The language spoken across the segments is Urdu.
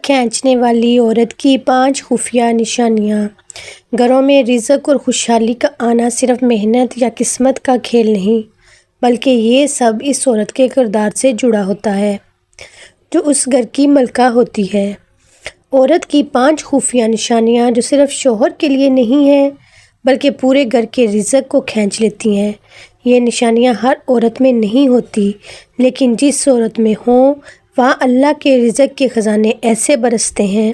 کھینچنے والی عورت کی 5 خفیہ نشانیاں۔ گھروں میں رزق اور خوشحالی کا آنا صرف محنت یا قسمت کا کھیل نہیں، بلکہ یہ سب اس عورت کے کردار سے جڑا ہوتا ہے جو اس گھر کی ملکہ ہوتی ہے۔ عورت کی 5 خفیہ نشانیاں جو صرف شوہر کے لیے نہیں ہیں بلکہ پورے گھر کے رزق کو کھینچ لیتی ہیں۔ یہ نشانیاں ہر عورت میں نہیں ہوتی، لیکن جس عورت میں ہوں وہاں اللہ کے رزق کے خزانے ایسے برستے ہیں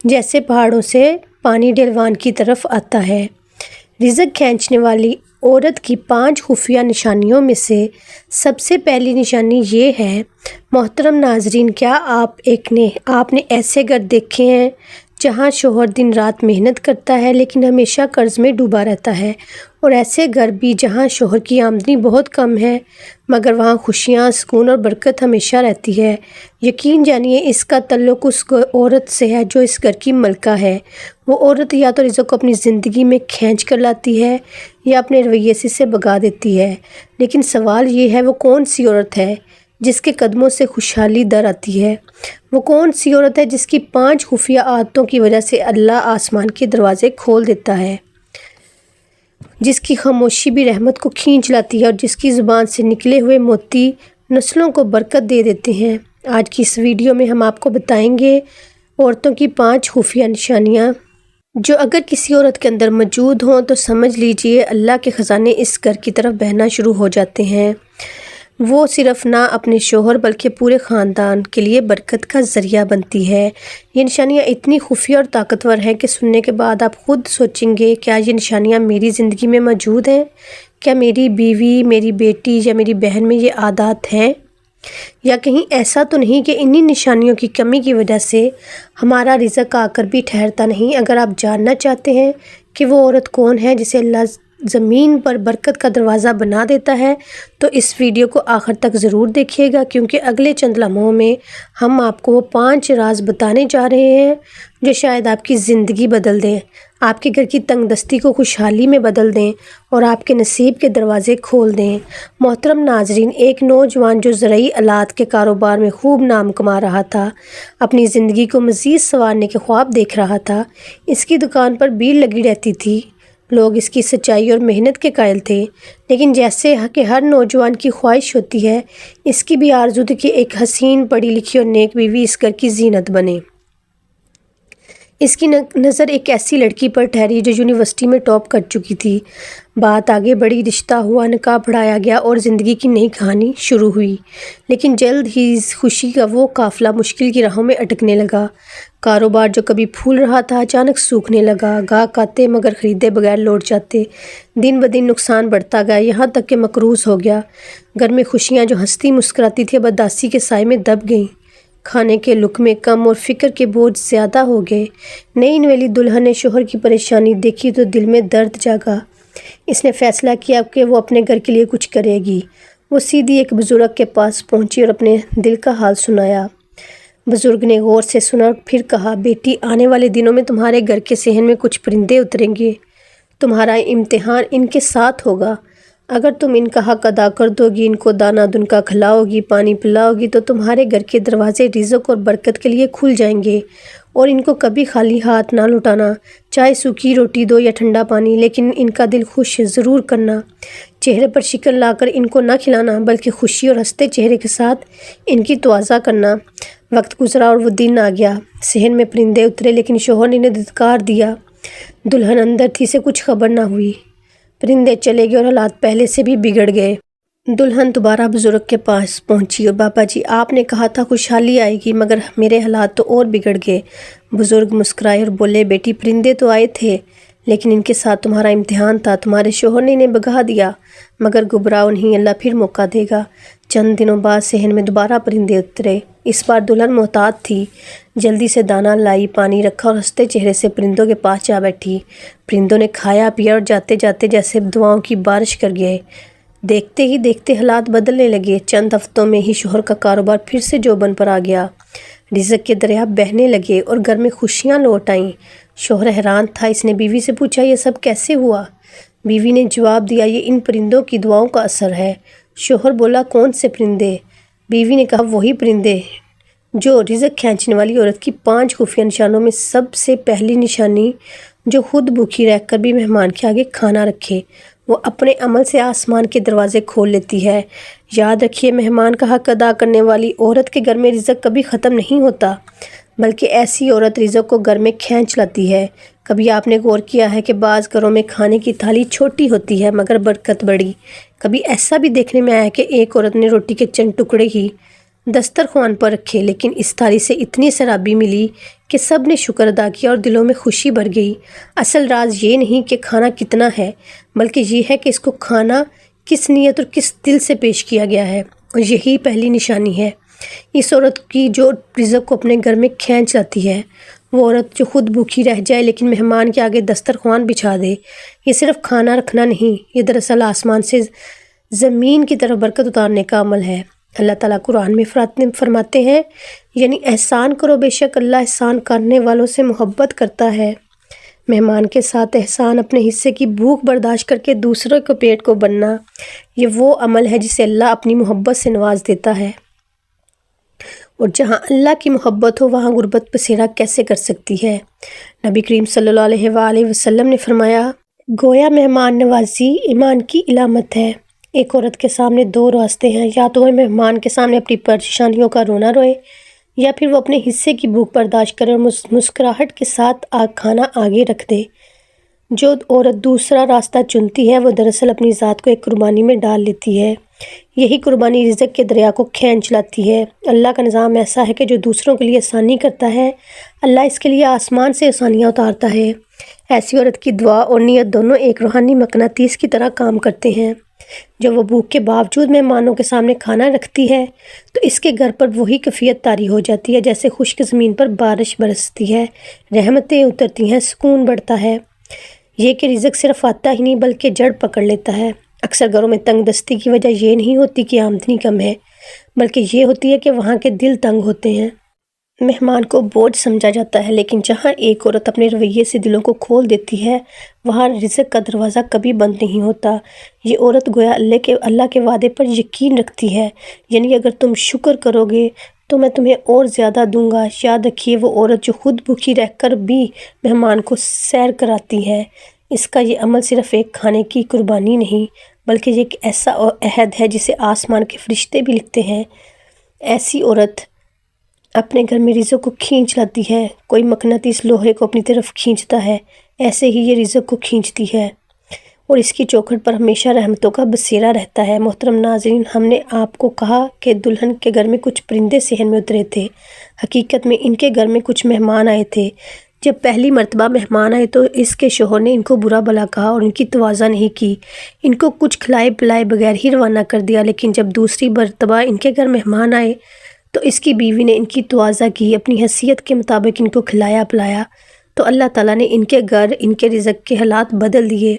جیسے پہاڑوں سے پانی ڈھلوان کی طرف آتا ہے۔ رزق کھینچنے والی عورت کی 5 خفیہ نشانیوں میں سے سب سے پہلی نشانی یہ ہے۔ محترم ناظرین، کیا آپ نے ایسے گھر دیکھے ہیں جہاں شوہر دن رات محنت کرتا ہے لیکن ہمیشہ قرض میں ڈوبا رہتا ہے، اور ایسے گھر بھی جہاں شوہر کی آمدنی بہت کم ہے مگر وہاں خوشیاں، سکون اور برکت ہمیشہ رہتی ہے؟ یقین جانیے اس کا تعلق اس عورت سے ہے جو اس گھر کی ملکہ ہے۔ وہ عورت یا تو رزق کو اپنی زندگی میں کھینچ کر لاتی ہے یا اپنے رویے سے اسے بھگا دیتی ہے، لیکن سوال یہ ہے وہ کون سی عورت ہے جس کے قدموں سے خوشحالی در آتی ہے؟ وہ کون سی عورت ہے جس کی 5 خفیہ عادتوں کی وجہ سے اللہ آسمان کے دروازے کھول دیتا ہے، جس کی خاموشی بھی رحمت کو کھینچ لاتی ہے اور جس کی زبان سے نکلے ہوئے موتی نسلوں کو برکت دے دیتے ہیں؟ آج کی اس ویڈیو میں ہم آپ کو بتائیں گے عورتوں کی 5 خفیہ نشانیاں جو اگر کسی عورت کے اندر موجود ہوں تو سمجھ لیجئے اللہ کے خزانے اس گھر کی طرف بہنا شروع ہو جاتے ہیں۔ وہ صرف نہ اپنے شوہر بلکہ پورے خاندان کے لیے برکت کا ذریعہ بنتی ہے۔ یہ نشانیاں اتنی خفیہ اور طاقتور ہیں کہ سننے کے بعد آپ خود سوچیں گے کیا یہ نشانیاں میری زندگی میں موجود ہیں؟ کیا میری بیوی، میری بیٹی یا میری بہن میں یہ عادات ہیں؟ یا کہیں ایسا تو نہیں کہ انہی نشانیوں کی کمی کی وجہ سے ہمارا رزق آ کر بھی ٹھہرتا نہیں؟ اگر آپ جاننا چاہتے ہیں کہ وہ عورت کون ہے جسے اللہ زمین پر برکت کا دروازہ بنا دیتا ہے تو اس ویڈیو کو آخر تک ضرور دیکھیے گا، کیونکہ اگلے چند لمحوں میں ہم آپ کو وہ 5 راز بتانے جا رہے ہیں جو شاید آپ کی زندگی بدل دیں، آپ کے گھر کی تنگ دستی کو خوشحالی میں بدل دیں اور آپ کے نصیب کے دروازے کھول دیں۔ محترم ناظرین، ایک نوجوان جو زرعی آلات کے کاروبار میں خوب نام کما رہا تھا، اپنی زندگی کو مزید سنوارنے کے خواب دیکھ رہا تھا۔ اس کی دکان پر بھیڑ لگی رہتی تھی، لوگ اس کی سچائی اور محنت کے قائل تھے، لیکن جیسے کہ ہر نوجوان کی خواہش ہوتی ہے، اس کی بھی آرزو تھی کہ ایک حسین، پڑھی لکھی اور نیک بیوی اس گھر کی زینت بنے۔ اس کی نظر ایک ایسی لڑکی پر ٹھہری جو یونیورسٹی میں ٹاپ کر چکی تھی۔ بات آگے بڑھی، رشتہ ہوا، نکاح پڑھایا گیا اور زندگی کی نئی کہانی شروع ہوئی، لیکن جلد ہی خوشی کا وہ قافلہ مشکل کی راہوں میں اٹکنے لگا۔ کاروبار جو کبھی پھول رہا تھا اچانک سوکھنے لگا، گاہک آتے مگر خریدے بغیر لوٹ جاتے۔ دن بدن نقصان بڑھتا گیا، یہاں تک کہ مقروض ہو گیا۔ گھر میں خوشیاں جو ہنستی مسکراتی تھیں اب اداسی کے سائے میں دب گئیں۔ کھانے کے لقمے کم اور فکر کے بوجھ زیادہ ہو گئے۔ نئی نویلی دلہن نے شوہر کی پریشانی دیکھی تو دل میں درد جاگا۔ اس نے فیصلہ کیا کہ وہ اپنے گھر کے لیے کچھ کرے گی۔ وہ سیدھی ایک بزرگ کے پاس پہنچی اور اپنے دل کا حال سنایا۔ بزرگ نے غور سے سنا اور پھر کہا، بیٹی، آنے والے دنوں میں تمہارے گھر کے صحن میں کچھ پرندے اتریں گے۔ تمہارا امتحان ان کے ساتھ ہوگا۔ اگر تم ان کا حق ادا کر دو گی، ان کو دانہ دن کا کھلاؤ گی، پانی پلاؤ گی تو تمہارے گھر کے دروازے رزق اور برکت کے لیے کھل جائیں گے، اور ان کو کبھی خالی ہاتھ نہ لوٹانا، چاہے سوکھی روٹی دو یا ٹھنڈا پانی، لیکن ان کا دل خوش ضرور کرنا۔ چہرے پر شکن لا کر ان کو نہ کھلانا بلکہ خوشی اور ہنستے چہرے کے ساتھ ان کی تواضع کرنا۔ وقت گزرا اور وہ دن آ گیا۔ صحن میں پرندے اترے لیکن شوہر نے انہیں دھتکار دیا۔ دلہن اندر تھی سے کچھ خبر نہ ہوئی۔ پرندے چلے گئے اور حالات پہلے سے بھی بگڑ گئے۔ دلہن دوبارہ بزرگ کے پاس پہنچی اور بابا جی، آپ نے کہا تھا خوشحالی آئے گی مگر میرے حالات تو اور بگڑ گئے۔ بزرگ مسکرائے اور بولے، بیٹی، پرندے تو آئے تھے لیکن ان کے ساتھ تمہارا امتحان تھا۔ تمہارے شوہر نے انہیں بھگا دیا مگر گھبراؤ نہیں، اللہ پھر موقع دے گا۔ چند دنوں بعد صحن میں دوبارہ پرندے اترے۔ اس بار دلہن محتاط تھی، جلدی سے دانہ لائی، پانی رکھا اور ہنستے چہرے سے پرندوں کے پاس جا بیٹھی۔ پرندوں نے کھایا پیا اور جاتے جاتے جیسے دعاؤں کی بارش کر گئے۔ دیکھتے ہی دیکھتے حالات بدلنے لگے۔ چند ہفتوں میں ہی شوہر کا کاروبار پھر سے جوبن پر آ گیا، رزق کے دریا بہنے لگے اور گھر میں خوشیاں لوٹ آئیں۔ شوہر حیران تھا، اس نے بیوی سے پوچھا، یہ سب کیسے ہوا؟ بیوی نے جواب دیا، یہ ان پرندوں کی دعاؤں کا اثر ہے۔ شوہر بولا، کون سے پرندے؟ بیوی نے کہا، وہی پرندے جو رزق کھینچنے والی عورت کی 5 خفیہ نشانوں میں سب سے پہلی نشانی جو خود بھوکی رہ کر بھی مہمان کے آگے کھانا رکھے، وہ اپنے عمل سے آسمان کے دروازے کھول لیتی ہے۔ یاد رکھیے، مہمان کا حق ادا کرنے والی عورت کے گھر میں رزق کبھی ختم نہیں ہوتا، بلکہ ایسی عورت رزق کو گھر میں کھینچ لاتی ہے۔ کبھی آپ نے غور کیا ہے کہ بعض گھروں میں کھانے کی تھالی چھوٹی ہوتی ہے مگر برکت بڑی۔ کبھی ایسا بھی دیکھنے میں آیا کہ ایک عورت نے روٹی کے چند ٹکڑے ہی دسترخوان پر رکھے، لیکن اس تھالی سے اتنی سرابی ملی کہ سب نے شکر ادا کیا اور دلوں میں خوشی بھر گئی۔ اصل راز یہ نہیں کہ کھانا کتنا ہے، بلکہ یہ ہے کہ اس کو کھانا کس نیت اور کس دل سے پیش کیا گیا ہے، اور یہی پہلی نشانی ہے اس عورت کی جو رزق کو اپنے گھر میں کھینچ لاتی ہے۔ وہ عورت جو خود بھوکی رہ جائے لیکن مہمان کے آگے دسترخوان بچھا دے، یہ صرف کھانا رکھنا نہیں، یہ دراصل آسمان سے زمین کی طرف برکت اتارنے کا عمل ہے۔ اللہ تعالیٰ قرآن میں فرماتے ہیں، یعنی احسان کرو، بے شک اللہ احسان کرنے والوں سے محبت کرتا ہے۔ مہمان کے ساتھ احسان اپنے حصے کی بھوک برداشت کر کے دوسروں کے پیٹ کو بھرنا، یہ وہ عمل ہے جسے اللہ اپنی محبت سے نواز دیتا ہے، اور جہاں اللہ کی محبت ہو وہاں غربت بسیرا کیسے کر سکتی ہے۔ نبی کریم صلی اللہ علیہ وآلہ وسلم نے فرمایا، گویا مہمان نوازی ایمان کی علامت ہے۔ ایک عورت کے سامنے 2 راستے ہیں، یا تو وہ مہمان کے سامنے اپنی پریشانیوں کا رونا روئے، یا پھر وہ اپنے حصے کی بھوک برداشت کرے اور مسکراہٹ کے ساتھ کھانا آگے رکھ دے۔ جو عورت دوسرا راستہ چنتی ہے وہ دراصل اپنی ذات کو ایک قربانی میں ڈال لیتی ہے۔ یہی قربانی رزق کے دریا کو کھینچ لاتی ہے۔ اللہ کا نظام ایسا ہے کہ جو دوسروں کے لیے آسانی کرتا ہے، اللہ اس کے لیے آسمان سے آسانیاں اتارتا ہے۔ ایسی عورت کی دعا اور نیت دونوں ایک روحانی مقناطیس کی طرح کام کرتے ہیں۔ جب وہ بھوک کے باوجود مہمانوں کے سامنے کھانا رکھتی ہے تو اس کے گھر پر وہی کیفیت طاری ہو جاتی ہے جیسے خشک زمین پر بارش برستی ہے، رحمتیں اترتی ہیں، سکون بڑھتا ہے۔ یہ کہ رزق صرف آتا ہی نہیں بلکہ جڑ پکڑ لیتا ہے۔ اکثر گھروں میں تنگ دستی کی وجہ یہ نہیں ہوتی کہ آمدنی کم ہے، بلکہ یہ ہوتی ہے کہ وہاں کے دل تنگ ہوتے ہیں۔ مہمان کو بوجھ سمجھا جاتا ہے، لیکن جہاں ایک عورت اپنے رویے سے دلوں کو کھول دیتی ہے وہاں رزق کا دروازہ کبھی بند نہیں ہوتا۔ یہ عورت گویا اللہ کے وعدے پر یقین رکھتی ہے، یعنی اگر تم شکر کرو گے تو میں تمہیں اور زیادہ دوں گا۔ یاد رکھیے، وہ عورت جو خود بھوکی رہ کر بھی مہمان کو سیر کراتی ہے، اس کا یہ عمل صرف ایک کھانے کی قربانی نہیں بلکہ یہ ایک ایسا عہد ہے جسے آسمان کے فرشتے بھی لکھتے ہیں۔ ایسی عورت اپنے گھر میں رزق کو کھینچ لاتی ہے۔ کوئی مقناطیس لوہے کو اپنی طرف کھینچتا ہے، ایسے ہی یہ رزق کو کھینچتی ہے اور اس کی چوکھٹ پر ہمیشہ رحمتوں کا بسیرا رہتا ہے۔ محترم ناظرین، ہم نے آپ کو کہا کہ دلہن کے گھر میں کچھ پرندے صحن میں اترے تھے۔ حقیقت میں ان کے گھر میں کچھ مہمان آئے تھے۔ جب پہلی مرتبہ مہمان آئے تو اس کے شوہر نے ان کو برا بھلا کہا اور ان کی تواضع نہیں کی، ان کو کچھ کھلائے پلائے بغیر ہی روانہ کر دیا۔ لیکن جب دوسری مرتبہ ان کے گھر مہمان آئے تو اس کی بیوی نے ان کی تواضع کی، اپنی حیثیت کے مطابق ان کو کھلایا پلایا، تو اللہ تعالیٰ نے ان کے گھر، ان کے رزق کے حالات بدل دیے۔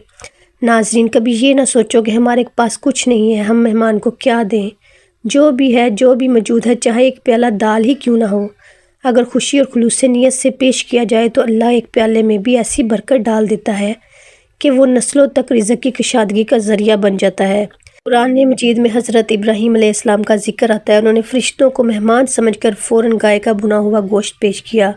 ناظرین، کبھی یہ نہ سوچو کہ ہمارے پاس کچھ نہیں ہے، ہم مہمان کو کیا دیں۔ جو بھی ہے، جو بھی موجود ہے، چاہے ایک پیالہ دال ہی کیوں نہ ہو، اگر خوشی اور خلوص سے نیت سے پیش کیا جائے تو اللہ ایک پیالے میں بھی ایسی برکت ڈال دیتا ہے کہ وہ نسلوں تک رزق کی کشادگی کا ذریعہ بن جاتا ہے۔ قرآن مجید میں حضرت ابراہیم علیہ السلام کا ذکر آتا ہے۔ انہوں نے فرشتوں کو مہمان سمجھ کر فوراً گائے کا بھنا ہوا گوشت پیش کیا۔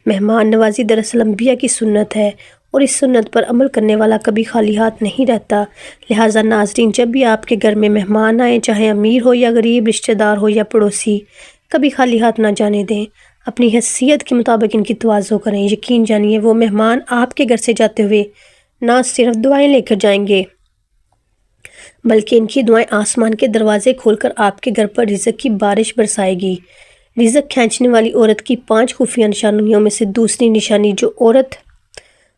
مہمان نوازی دراصل انبیاء کی سنت ہے اور اس سنت پر عمل کرنے والا کبھی خالی ہاتھ نہیں رہتا۔ لہٰذا ناظرین، جب بھی آپ کے گھر میں مہمان آئیں، چاہے امیر ہو یا غریب، رشتہ دار ہو یا پڑوسی، کبھی خالی ہاتھ نہ جانے دیں۔ اپنی حیثیت کے مطابق ان کی تواضع کریں۔ یقین جانیے، وہ مہمان آپ کے گھر سے جاتے ہوئے نہ صرف دعائیں لے کر جائیں گے بلکہ ان کی دعائیں آسمان کے دروازے کھول کر آپ کے گھر پر رزق کی بارش برسائے گی۔ رزق کھینچنے والی عورت کی 5 خفیہ نشانیوں میں سے دوسری نشانی، جو عورت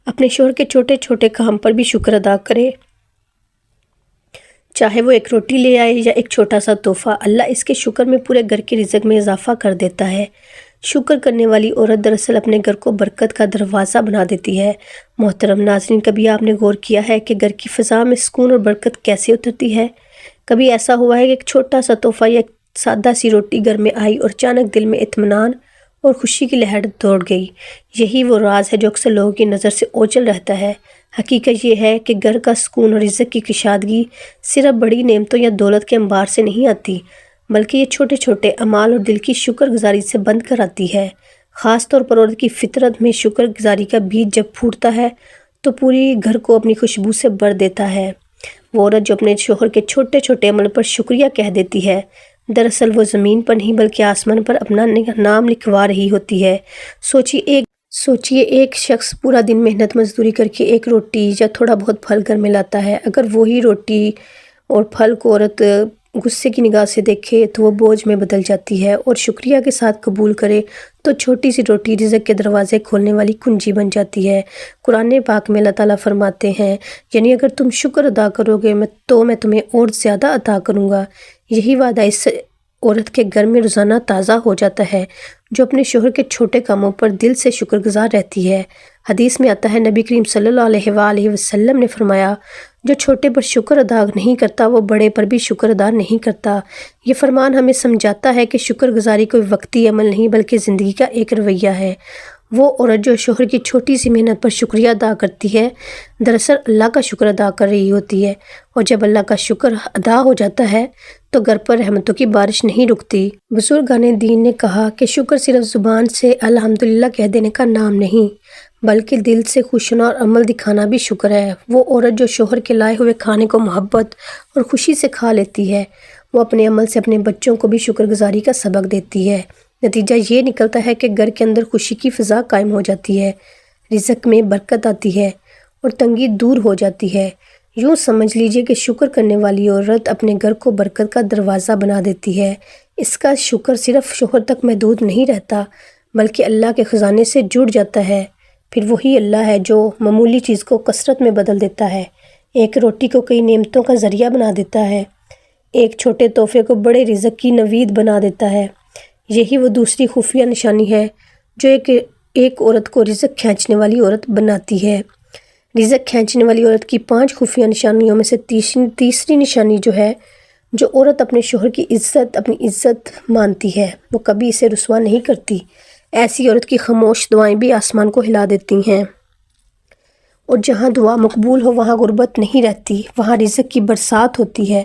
اپنے شوہر کے چھوٹے چھوٹے کام پر بھی شکر ادا کرے، چاہے وہ ایک روٹی لے آئے یا ایک چھوٹا سا تحفہ، اللہ اس کے شکر میں پورے گھر کے رزق میں اضافہ کر دیتا ہے۔ شکر کرنے والی عورت دراصل اپنے گھر کو برکت کا دروازہ بنا دیتی ہے۔ محترم ناظرین، کبھی آپ نے غور کیا ہے کہ گھر کی فضا میں سکون اور برکت کیسے اترتی ہے؟ کبھی ایسا ہوا ہے کہ ایک چھوٹا سا تحفہ یا ایک سادہ سی روٹی گھر میں آئی اور اچانک دل میں اطمینان اور خوشی کی لہر دوڑ گئی؟ یہی وہ راز ہے جو اکثر لوگوں کی نظر سے اوجھل رہتا ہے۔ حقیقت یہ ہے کہ گھر کا سکون اور رزق کی کشادگی صرف بڑی نعمتوں یا دولت کے انبار سے نہیں آتی بلکہ یہ چھوٹے چھوٹے اعمال اور دل کی شکر گزاری سے بند کراتی ہے۔ خاص طور پر عورت کی فطرت میں شکر گزاری کا بیج جب پھوٹتا ہے تو پوری گھر کو اپنی خوشبو سے بھر دیتا ہے۔ وہ عورت جو اپنے شوہر کے چھوٹے چھوٹے عمل پر شکریہ کہہ دیتی ہے، دراصل وہ زمین پر نہیں بلکہ آسمان پر اپنا نام لکھوا رہی ہوتی ہے۔ سوچئے ایک شخص پورا دن محنت مزدوری کر کے ایک روٹی یا تھوڑا بہت پھل گھر میں لاتا ہے۔ اگر وہی روٹی اور پھل کو عورت غصے کی نگاہ سے دیکھے تو وہ بوجھ میں بدل جاتی ہے، اور شکریہ کے ساتھ قبول کرے تو چھوٹی سی روٹی رزق کے دروازے کھولنے والی کنجی بن جاتی ہے۔ قرآن پاک میں اللہ تعالیٰ فرماتے ہیں، یعنی اگر تم شکر ادا کرو گے تو میں تمہیں اور زیادہ عطا کروں گا۔ یہی وعدہ اس عورت کے گھر میں روزانہ تازہ ہو جاتا ہے جو اپنے شوہر کے چھوٹے کاموں پر دل سے شکر گزار رہتی ہے۔ حدیث میں آتا ہے، نبی کریم صلی اللہ علیہ وآلہ وسلم نے فرمایا، جو چھوٹے پر شکر ادا نہیں کرتا وہ بڑے پر بھی شکر ادا نہیں کرتا۔ یہ فرمان ہمیں سمجھاتا ہے کہ شکر گزاری کوئی وقتی عمل نہیں بلکہ زندگی کا ایک رویہ ہے۔ وہ عورت جو شوہر کی چھوٹی سی محنت پر شکریہ ادا کرتی ہے، دراصل اللہ کا شکر ادا کر رہی ہوتی ہے، اور جب اللہ کا شکر ادا ہو جاتا ہے تو گھر پر رحمتوں کی بارش نہیں رکتی۔ بزرگان دین نے کہا کہ شکر صرف زبان سے الحمدللہ کہہ دینے کا نام نہیں بلکہ دل سے خوش ہونا اور عمل دکھانا بھی شکر ہے۔ وہ عورت جو شوہر کے لائے ہوئے کھانے کو محبت اور خوشی سے کھا لیتی ہے، وہ اپنے عمل سے اپنے بچوں کو بھی شکر گزاری کا سبق دیتی ہے۔ نتیجہ یہ نکلتا ہے کہ گھر کے اندر خوشی کی فضا قائم ہو جاتی ہے، رزق میں برکت آتی ہے اور تنگی دور ہو جاتی ہے۔ یوں سمجھ لیجئے کہ شکر کرنے والی عورت اپنے گھر کو برکت کا دروازہ بنا دیتی ہے۔ اس کا شکر صرف شوہر تک محدود نہیں رہتا بلکہ اللہ کے خزانے سے جڑ جاتا ہے۔ پھر وہی اللہ ہے جو معمولی چیز کو کثرت میں بدل دیتا ہے، ایک روٹی کو کئی نعمتوں کا ذریعہ بنا دیتا ہے، ایک چھوٹے تحفے کو بڑے رزق کی نوید بنا دیتا ہے۔ یہی وہ دوسری خفیہ نشانی ہے جو ایک عورت کو رزق کھینچنے والی عورت بناتی ہے۔ رزق کھینچنے والی عورت کی 5 خفیہ نشانیوں میں سے تیسری نشانی جو ہے، جو عورت اپنے شوہر کی عزت اپنی عزت مانتی ہے، وہ کبھی اسے رسوا نہیں کرتی۔ ایسی عورت کی خاموش دعائیں بھی آسمان کو ہلا دیتی ہیں، اور جہاں دعا مقبول ہو وہاں غربت نہیں رہتی، وہاں رزق کی برسات ہوتی ہے۔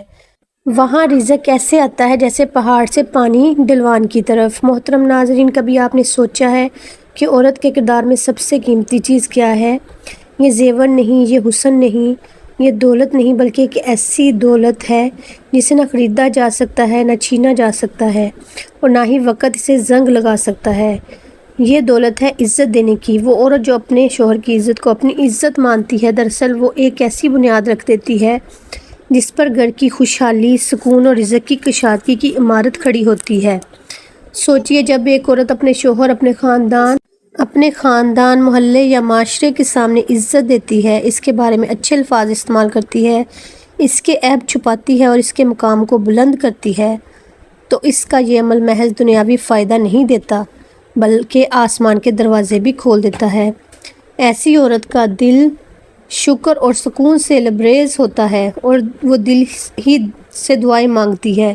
وہاں رزق ایسے آتا ہے جیسے پہاڑ سے پانی ڈلوان کی طرف۔ محترم ناظرین، کبھی آپ نے سوچا ہے کہ عورت کے کردار میں سب سے قیمتی چیز کیا ہے؟ یہ زیور نہیں، یہ حسن نہیں، یہ دولت نہیں، بلکہ ایک ایسی دولت ہے جسے نہ خریدا جا سکتا ہے، نہ چھینا جا سکتا ہے، اور نہ ہی وقت اسے زنگ لگا سکتا ہے۔ یہ دولت ہے عزت دینے کی۔ وہ عورت جو اپنے شوہر کی عزت کو اپنی عزت مانتی ہے، دراصل وہ ایک ایسی بنیاد رکھ دیتی ہے جس پر گھر کی خوشحالی، سکون اور رزق کی کشادگی کی عمارت کھڑی ہوتی ہے۔ سوچئے، جب ایک عورت اپنے شوہر، اپنے خاندان، محلے یا معاشرے کے سامنے عزت دیتی ہے، اس کے بارے میں اچھے الفاظ استعمال کرتی ہے، اس کے عیب چھپاتی ہے اور اس کے مقام کو بلند کرتی ہے، تو اس کا یہ عمل محض دنیاوی فائدہ نہیں دیتا بلکہ آسمان کے دروازے بھی کھول دیتا ہے۔ ایسی عورت کا دل شکر اور سکون سے لبریز ہوتا ہے اور وہ دل ہی سے دعائیں مانگتی ہے۔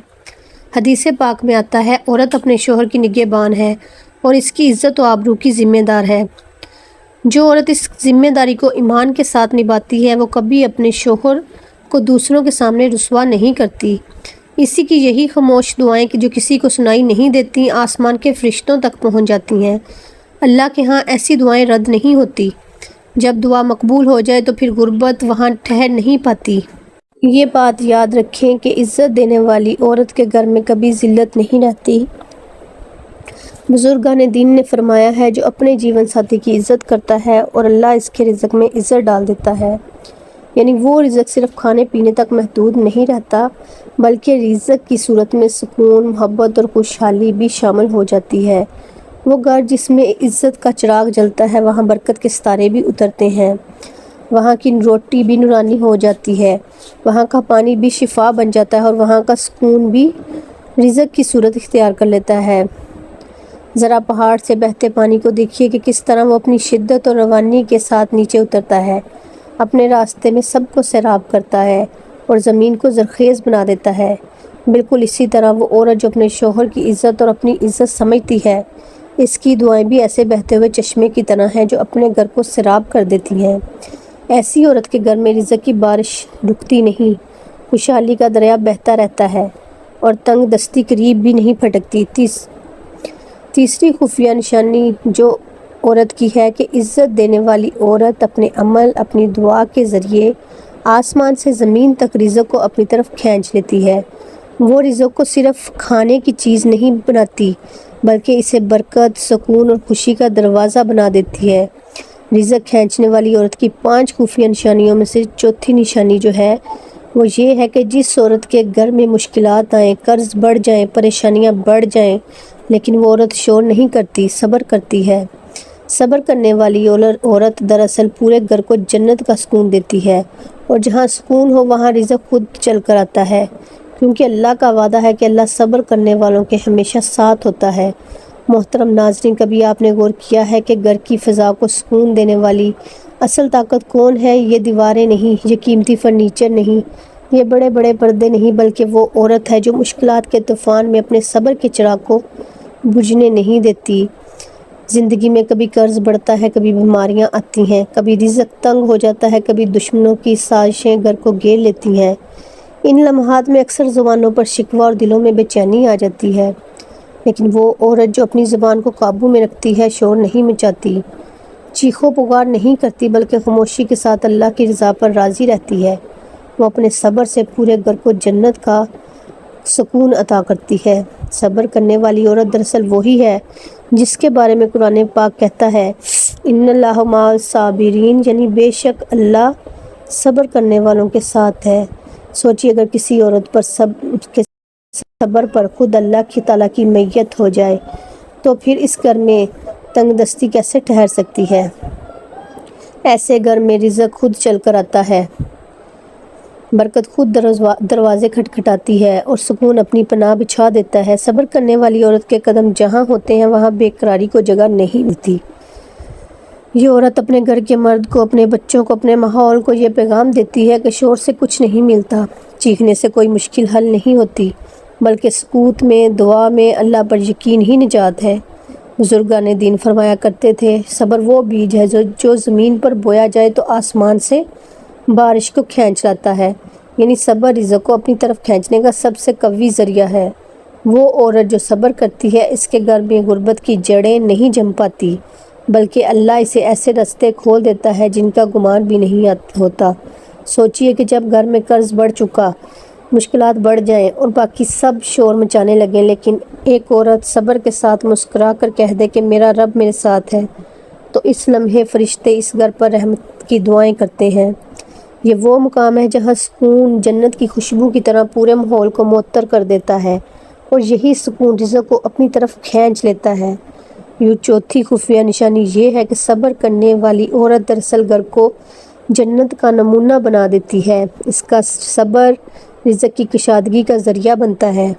حدیث پاک میں آتا ہے، عورت اپنے شوہر کی نگہبان ہے اور اس کی عزت و آبرو کی ذمہ دار ہے۔ جو عورت اس ذمہ داری کو ایمان کے ساتھ نبھاتی ہے، وہ کبھی اپنے شوہر کو دوسروں کے سامنے رسوا نہیں کرتی۔ اسی کی یہی خاموش دعائیں جو کسی کو سنائی نہیں دیتی، آسمان کے فرشتوں تک پہنچ جاتی ہیں۔ اللہ کے ہاں ایسی دعائیں رد نہیں ہوتی۔ جب دعا مقبول ہو جائے تو پھر غربت وہاں ٹھہر نہیں پاتی۔ یہ بات یاد رکھیں کہ عزت دینے والی عورت کے گھر میں کبھی ذلت نہیں رہتی۔ بزرگان دین نے فرمایا ہے، جو اپنے جیون ساتھی کی عزت کرتا ہے اور اللہ اس کے رزق میں عزت ڈال دیتا ہے، یعنی وہ رزق صرف کھانے پینے تک محدود نہیں رہتا بلکہ رزق کی صورت میں سکون، محبت اور خوشحالی بھی شامل ہو جاتی ہے۔ وہ گھر جس میں عزت کا چراغ جلتا ہے، وہاں برکت کے ستارے بھی اترتے ہیں، وہاں کی روٹی بھی نورانی ہو جاتی ہے، وہاں کا پانی بھی شفا بن جاتا ہے اور وہاں کا سکون بھی رزق کی صورت اختیار کر لیتا ہے۔ ذرا پہاڑ سے بہتے پانی کو دیکھیے کہ کس طرح وہ اپنی شدت اور روانی کے ساتھ نیچے اترتا ہے، اپنے راستے میں سب کو سیراب کرتا ہے اور زمین کو زرخیز بنا دیتا ہے۔ بالکل اسی طرح وہ عورت جو اپنے شوہر کی عزت اور اپنی عزت سمجھتی ہے، اس کی دعائیں بھی ایسے بہتے ہوئے چشمے کی طرح ہیں جو اپنے گھر کو سیراب کر دیتی ہیں۔ ایسی عورت کے گھر میں رزق کی بارش رکتی نہیں، خوشحالی کا دریا بہتا رہتا ہے اور تنگ دستی قریب بھی نہیں پھٹکتی۔ تیسری خفیہ نشانی جو عورت کی ہے کہ عزت دینے والی عورت اپنے عمل، اپنی دعا کے ذریعے آسمان سے زمین تک رزق کو اپنی طرف کھینچ لیتی ہے۔ وہ رزق کو صرف کھانے کی چیز نہیں بناتی بلکہ اسے برکت، سکون اور خوشی کا دروازہ بنا دیتی ہے۔ رزق کھینچنے والی عورت کی 5 خفیہ نشانیوں میں سے چوتھی نشانی جو ہے وہ یہ ہے کہ جس عورت کے گھر میں مشکلات آئیں، قرض بڑھ جائیں، پریشانیاں بڑھ جائیں، لیکن وہ عورت شور نہیں کرتی، صبر کرتی ہے۔ صبر کرنے والی عورت دراصل پورے گھر کو جنت کا سکون دیتی ہے، اور جہاں سکون ہو وہاں رزق خود چل کر آتا ہے، کیونکہ اللہ کا وعدہ ہے کہ اللہ صبر کرنے والوں کے ہمیشہ ساتھ ہوتا ہے۔ محترم ناظرین، کبھی آپ نے غور کیا ہے کہ گھر کی فضا کو سکون دینے والی اصل طاقت کون ہے؟ یہ دیواریں نہیں، یہ قیمتی فرنیچر نہیں، یہ بڑے بڑے پردے نہیں، بلکہ وہ عورت ہے جو مشکلات کے طوفان میں اپنے صبر کے چراغ کو بجھنے نہیں دیتی۔ زندگی میں کبھی قرض بڑھتا ہے، کبھی بیماریاں آتی ہیں، کبھی رزق تنگ ہو جاتا ہے، کبھی دشمنوں کی سازشیں گھر کو گھیر لیتی ہیں۔ ان لمحات میں اکثر زبانوں پر شکوہ اور دلوں میں بے چینی آ جاتی ہے، لیکن وہ عورت جو اپنی زبان کو قابو میں رکھتی ہے، شور نہیں مچاتی، چیخو پکار نہیں کرتی، بلکہ خاموشی کے ساتھ اللہ کی رضا پر راضی رہتی ہے، وہ اپنے صبر سے پورے گھر کو جنت کا سکون عطا کرتی ہے۔ صبر کرنے والی عورت دراصل وہی ہے جس کے بارے میں قرآن پاک کہتا ہے ان اللہ مع الصابرین، یعنی بے شک اللہ صبر کرنے والوں کے ساتھ ہے۔ سوچیے اگر کسی عورت پر صبر پر خود اللہ تعالیٰ کی معیت ہو جائے تو پھر اس گھر میں تنگ دستی کیسے ٹھہر سکتی ہے؟ ایسے گھر میں رزق خود چل کر آتا ہے، برکت خود دروازے کھٹکھٹاتی ہے اور سکون اپنی پناہ بچھا دیتا ہے۔ صبر کرنے والی عورت کے قدم جہاں ہوتے ہیں وہاں بے قراری کو جگہ نہیں ملتی۔ یہ عورت اپنے گھر کے مرد کو، اپنے بچوں کو، اپنے ماحول کو یہ پیغام دیتی ہے کہ شور سے کچھ نہیں ملتا، چیخنے سے کوئی مشکل حل نہیں ہوتی، بلکہ سکوت میں، دعا میں، اللہ پر یقین ہی نجات ہے۔ بزرگان دین فرمایا کرتے تھے صبر وہ بیج ہے جو زمین پر بویا جائے تو آسمان سے بارش کو کھینچ لاتا ہے، یعنی صبر رزق کو اپنی طرف کھینچنے کا سب سے قوی ذریعہ ہے۔ وہ عورت جو صبر کرتی ہے اس کے گھر میں غربت کی جڑیں نہیں جم پاتی، بلکہ اللہ اسے ایسے راستے کھول دیتا ہے جن کا گمان بھی نہیں ہوتا۔ سوچئے کہ جب گھر میں قرض بڑھ چکا، مشکلات بڑھ جائیں اور باقی سب شور مچانے لگیں، لیکن ایک عورت صبر کے ساتھ مسکرا کر کہہ دے کہ میرا رب میرے ساتھ ہے، تو اس لمحے فرشتے اس گھر پر رحمت کی دعائیں کرتے ہیں۔ یہ وہ مقام ہے جہاں سکون جنت کی خوشبو کی طرح پورے ماحول کو معطر کر دیتا ہے، اور یہی سکون رزق کو اپنی طرف کھینچ لیتا ہے۔ یوں چوتھی خفیہ نشانی یہ ہے کہ صبر کرنے والی عورت دراصل گھر کو جنت کا نمونہ بنا دیتی ہے۔ اس کا صبر رزق کی کشادگی کا ذریعہ بنتا ہے،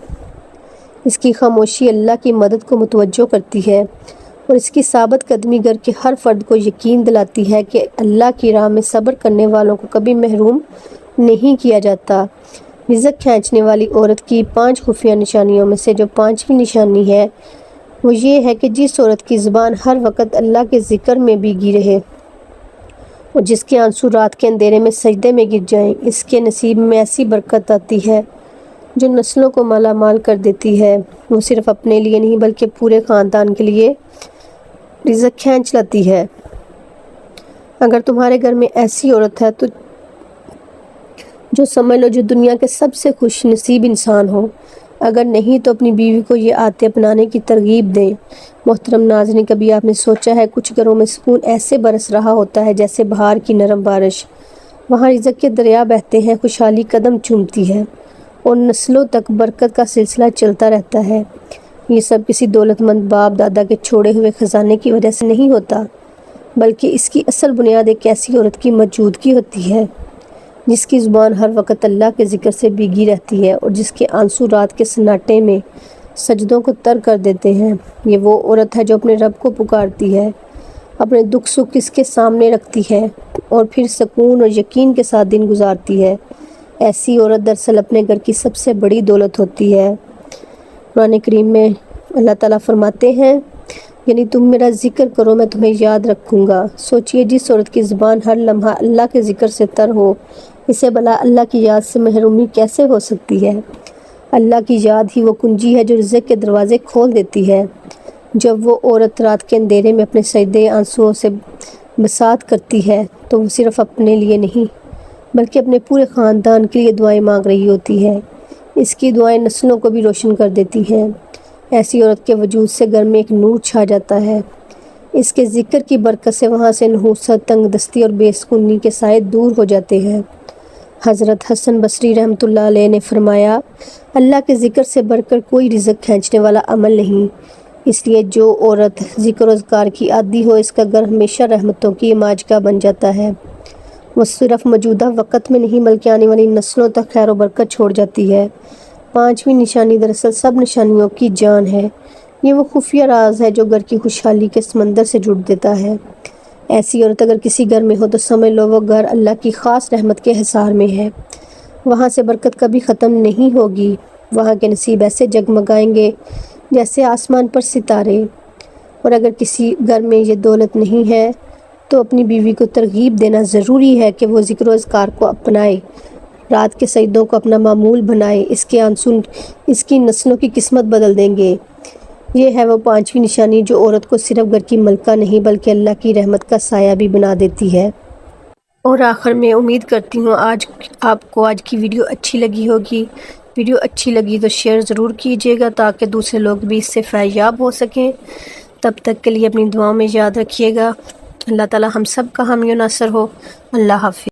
اس کی خاموشی اللہ کی مدد کو متوجہ کرتی ہے، اور اس کی ثابت قدمی گھر کے ہر فرد کو یقین دلاتی ہے کہ اللہ کی راہ میں صبر کرنے والوں کو کبھی محروم نہیں کیا جاتا۔ رزق کھینچنے والی عورت کی 5 خفیہ نشانیوں میں سے جو 5ویں نشانی ہے وہ یہ ہے کہ جس عورت کی زبان ہر وقت اللہ کے ذکر میں بھیگی رہے اور جس کے آنسو رات کے اندھیرے میں سجدے میں گر جائیں، اس کے نصیب میں ایسی برکت آتی ہے جو نسلوں کو مالا مال کر دیتی ہے۔ وہ صرف اپنے لیے نہیں بلکہ پورے خاندان کے لیے رزق کھینچ لاتی ہے۔ اگر تمہارے گھر میں ایسی عورت ہے تو جو سمجھ لو جو دنیا کے سب سے خوش نصیب انسان ہو، اگر نہیں تو اپنی بیوی کو یہ عادتیں اپنانے کی ترغیب دیں۔ محترم ناظرین، کبھی آپ نے سوچا ہے کچھ گھروں میں سکون ایسے برس رہا ہوتا ہے جیسے بہار کی نرم بارش، وہاں رزق کے دریا بہتے ہیں، خوشحالی قدم چومتی ہے اور نسلوں تک برکت کا سلسلہ چلتا رہتا ہے۔ یہ سب کسی دولت مند باپ دادا کے چھوڑے ہوئے خزانے کی وجہ سے نہیں ہوتا، بلکہ اس کی اصل بنیاد ایک ایسی عورت کی موجودگی ہوتی ہے جس کی زبان ہر وقت اللہ کے ذکر سے بھیگی رہتی ہے اور جس کے آنسو رات کے سناٹے میں سجدوں کو تر کر دیتے ہیں۔ یہ وہ عورت ہے جو اپنے رب کو پکارتی ہے، اپنے دکھ سکھ اس کے سامنے رکھتی ہے اور پھر سکون اور یقین کے ساتھ دن گزارتی ہے۔ ایسی عورت دراصل اپنے گھر کی سب سے بڑی دولت ہوتی ہے۔ قرآن کریم میں اللہ تعالیٰ فرماتے ہیں یعنی تم میرا ذکر کرو میں تمہیں یاد رکھوں گا۔ سوچئے جس عورت کی زبان ہر لمحہ اللہ کے ذکر سے تر ہو، اسے بھلا اللہ کی یاد سے محرومی کیسے ہو سکتی ہے؟ اللہ کی یاد ہی وہ کنجی ہے جو رزق کے دروازے کھول دیتی ہے۔ جب وہ عورت رات کے اندھیرے میں اپنے سجدے آنسوؤں سے بساط کرتی ہے تو وہ صرف اپنے لیے نہیں بلکہ اپنے پورے خاندان کے لیے دعائیں مانگ رہی ہوتی ہے۔ اس کی دعائیں نسلوں کو بھی روشن کر دیتی ہیں۔ ایسی عورت کے وجود سے گھر میں ایک نور چھا جاتا ہے۔ اس کے ذکر کی برکت سے وہاں سے نحوست، تنگ دستی اور بے سکونی کے سائے دور ہو جاتے ہیں۔ حضرت حسن بصری رحمۃ اللہ علیہ نے فرمایا، اللہ کے ذکر سے بڑھ کر کوئی رزق کھینچنے والا عمل نہیں۔ اس لیے جو عورت ذکر و اذکار کی عادی ہو، اس کا گھر ہمیشہ رحمتوں کی ماجگاہ بن جاتا ہے۔ وہ صرف موجودہ وقت میں نہیں بلکہ آنے والی نسلوں تک خیر و برکت چھوڑ جاتی ہے۔ پانچویں نشانی دراصل سب نشانیوں کی جان ہے۔ یہ وہ خفیہ راز ہے جو گھر کی خوشحالی کے سمندر سے جڑ دیتا ہے۔ ایسی عورت اگر کسی گھر میں ہو تو سمجھ لو وہ گھر اللہ کی خاص رحمت کے حصار میں ہے۔ وہاں سے برکت کبھی ختم نہیں ہوگی۔ وہاں کے نصیب ایسے جگمگائیں گے جیسے آسمان پر ستارے۔ اور اگر کسی گھر میں یہ دولت نہیں ہے تو اپنی بیوی کو ترغیب دینا ضروری ہے کہ وہ ذکر و اذکار کو اپنائے، رات کے سجدوں کو اپنا معمول بنائے۔ اس کے آنسو اس کی نسلوں کی قسمت بدل دیں گے۔ یہ ہے وہ پانچویں نشانی جو عورت کو صرف گھر کی ملکہ نہیں بلکہ اللہ کی رحمت کا سایہ بھی بنا دیتی ہے۔ اور آخر میں امید کرتی ہوں آپ کو آج کی ویڈیو اچھی لگی ہوگی۔ ویڈیو اچھی لگی تو شیئر ضرور کیجیے گا تاکہ دوسرے لوگ بھی اس سے فیضیاب ہو سکیں۔ تب تک کے لیے اپنی دعاؤں میں یاد رکھیے گا۔ اللہ تعالی ہم سب کا حامی و ناصر ہو۔ اللہ حافظ۔